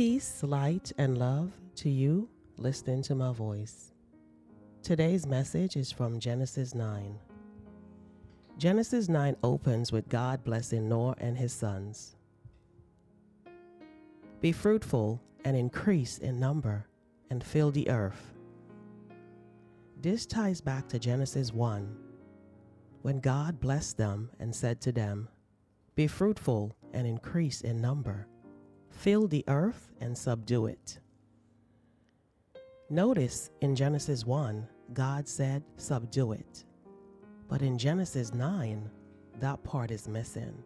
Peace, light, and love to you listening to my voice. Today's message is from Genesis 9. Genesis 9 opens with God blessing Noah and his sons. Be fruitful and increase in number and fill the earth. This ties back to Genesis 1, when God blessed them and said to them, "Be fruitful and increase in number. Fill the earth and subdue it." Notice in Genesis 1, God said, "Subdue it." But in Genesis 9, that part is missing.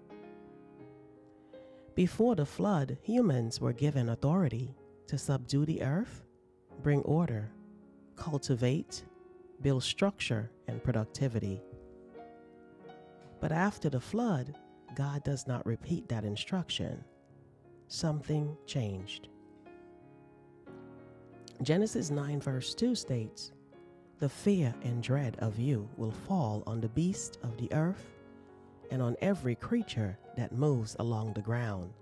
Before the flood, humans were given authority to subdue the earth, bring order, cultivate, build structure and productivity. But after the flood, God does not repeat that instruction. Something changed. Genesis 9 verse 2 states, "The fear and dread of you will fall on the beasts of the earth and on every creature that moves along the ground,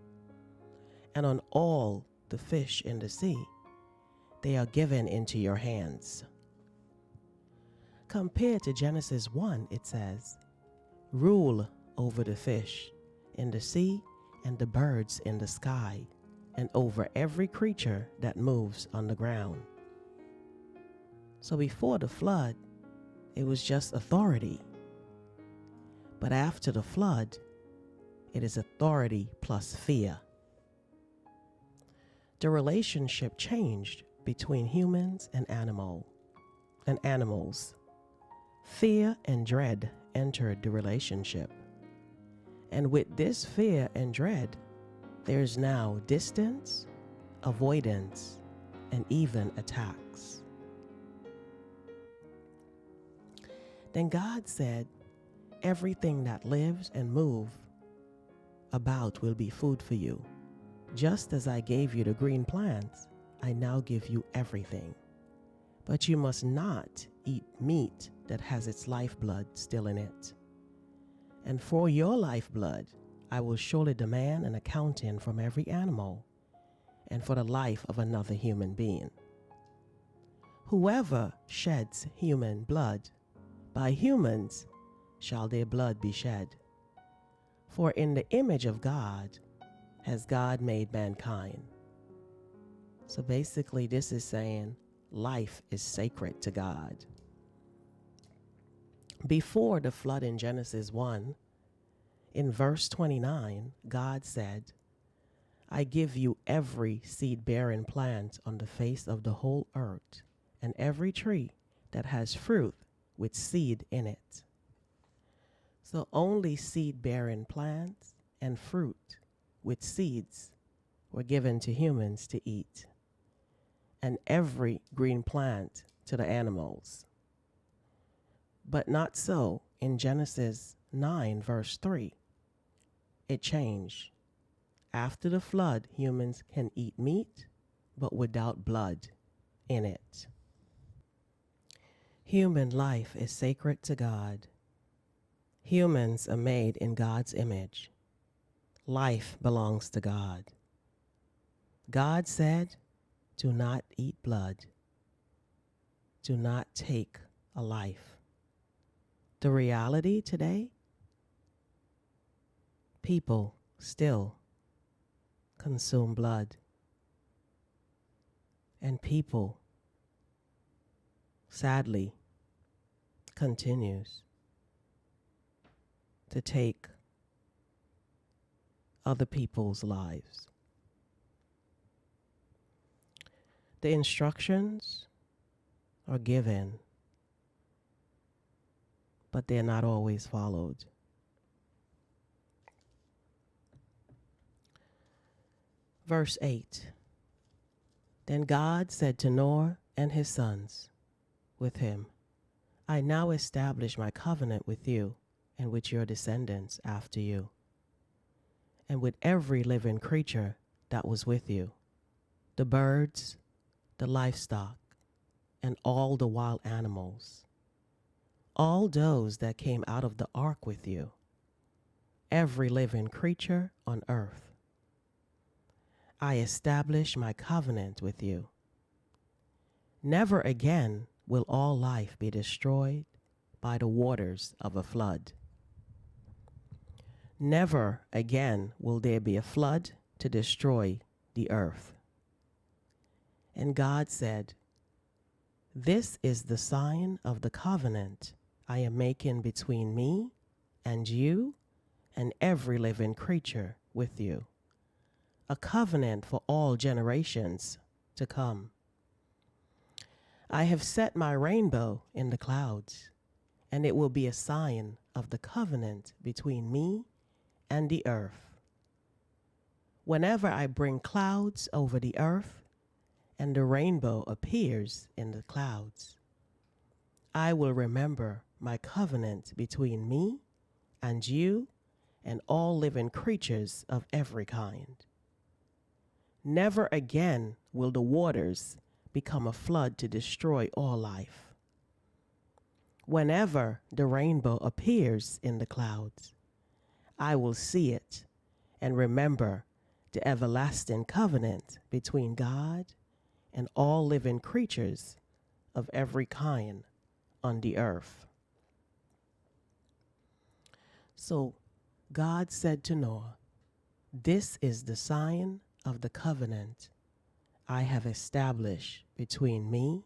and on all the fish in the sea. They are given into your hands." Compared to Genesis 1, it says, "Rule over the fish in the sea and the birds in the sky, and over every creature that moves on the ground." So before the flood, it was just authority. But after the flood, it is authority plus fear. The relationship changed between humans and animals. Fear and dread entered the relationship. And with this fear and dread, there is now distance, avoidance, and even attacks. Then God said, "Everything that lives and moves about will be food for you. Just as I gave you the green plants, I now give you everything. But you must not eat meat that has its lifeblood still in it. And for your lifeblood, I will surely demand an accounting from every animal, and for the life of another human being. Whoever sheds human blood, by humans shall their blood be shed. For in the image of God has God made mankind." So basically, this is saying life is sacred to God. Before the flood in Genesis 1, in verse 29, God said, "I give you every seed-bearing plant on the face of the whole earth, and every tree that has fruit with seed in it." So only seed-bearing plants and fruit with seeds were given to humans to eat, and every green plant to the animals. But not so in Genesis 9 verse 3. It changed. After the flood, humans can eat meat, but without blood in it. Human life is sacred to God. Humans are made in God's image. Life belongs to God. God said, "Do not eat blood. Do not take a life." The reality today, people still consume blood. And people, sadly, continues to take other people's lives. The instructions are given, but they're not always followed. Verse 8, "Then God said to Noah and his sons with him, I now establish my covenant with you and with your descendants after you, and with every living creature that was with you, the birds, the livestock, and all the wild animals, all those that came out of the ark with you, every living creature on earth. I establish my covenant with you. Never again will all life be destroyed by the waters of a flood. Never again will there be a flood to destroy the earth. And God said, this is the sign of the covenant I am making between me and you and every living creature with you, a covenant for all generations to come. I have set my rainbow in the clouds, and it will be a sign of the covenant between me and the earth. Whenever I bring clouds over the earth, and the rainbow appears in the clouds, I will remember my covenant between me and you and all living creatures of every kind. Never again will the waters become a flood to destroy all life. Whenever the rainbow appears in the clouds, I will see it and remember the everlasting covenant between God and all living creatures of every kind on the earth. So God said to Noah, this is the sign of the covenant I have established between me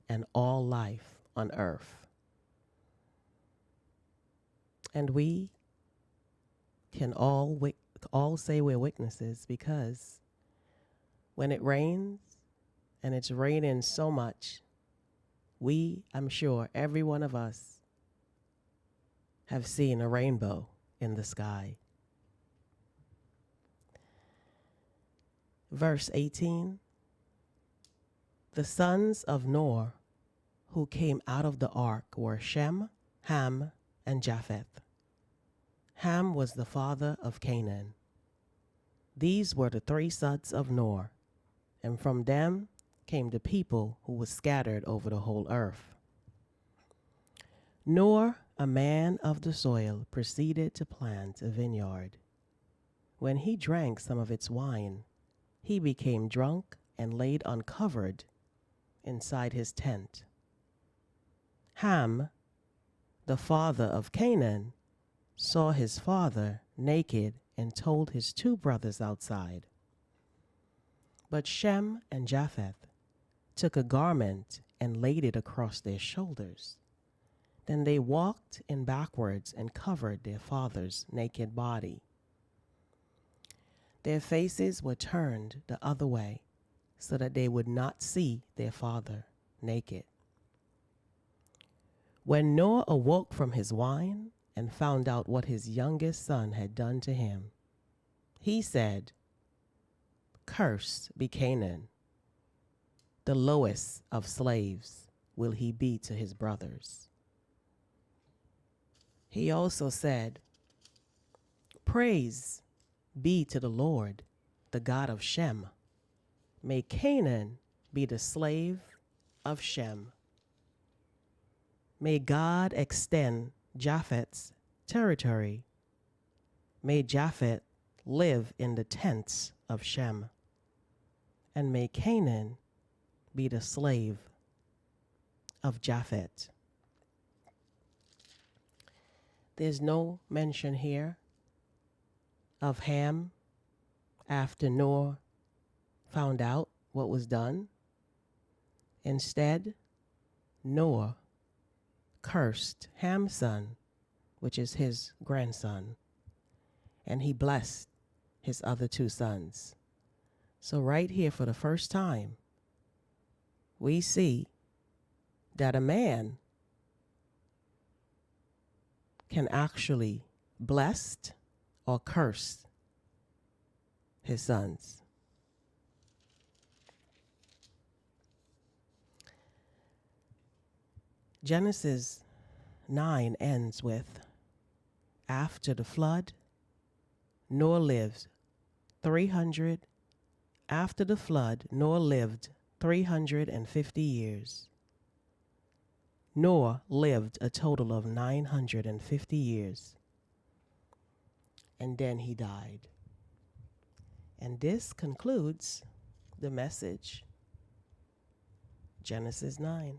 and all life on earth. And we can all say we're witnesses, because when it rains, and it's raining so much, I'm sure every one of us have seen a rainbow in the sky. Verse 18, the sons of Noah who came out of the ark were Shem, Ham, and Japheth. Ham was the father of Canaan. These were the three sons of Noah, and from them came the people who were scattered over the whole earth. Noah, a man of the soil, proceeded to plant a vineyard. When he drank some of its wine, he became drunk and laid uncovered inside his tent. Ham, the father of Canaan, saw his father naked and told his two brothers outside. But Shem and Japheth took a garment and laid it across their shoulders. Then they walked in backwards and covered their father's naked body. Their faces were turned the other way so that they would not see their father naked. When Noah awoke from his wine and found out what his youngest son had done to him, he said, "Cursed be Canaan. The lowest of slaves will he be to his brothers." He also said, "Praise be to the Lord, the God of Shem. May Canaan be the slave of Shem. May God extend Japheth's territory. May Japheth live in the tents of Shem. And may Canaan be the slave of Japheth." There's no mention here of Ham after Noah found out what was done. Instead, Noah cursed Ham's son, which is his grandson, and he blessed his other two sons. So right here, for the first time, we see that a man can actually bless or curse his sons. Genesis 9 ends with, after the flood, Noah lived 350 years. Noah lived a total of 950 years. And then he died. And this concludes the message, Genesis 9.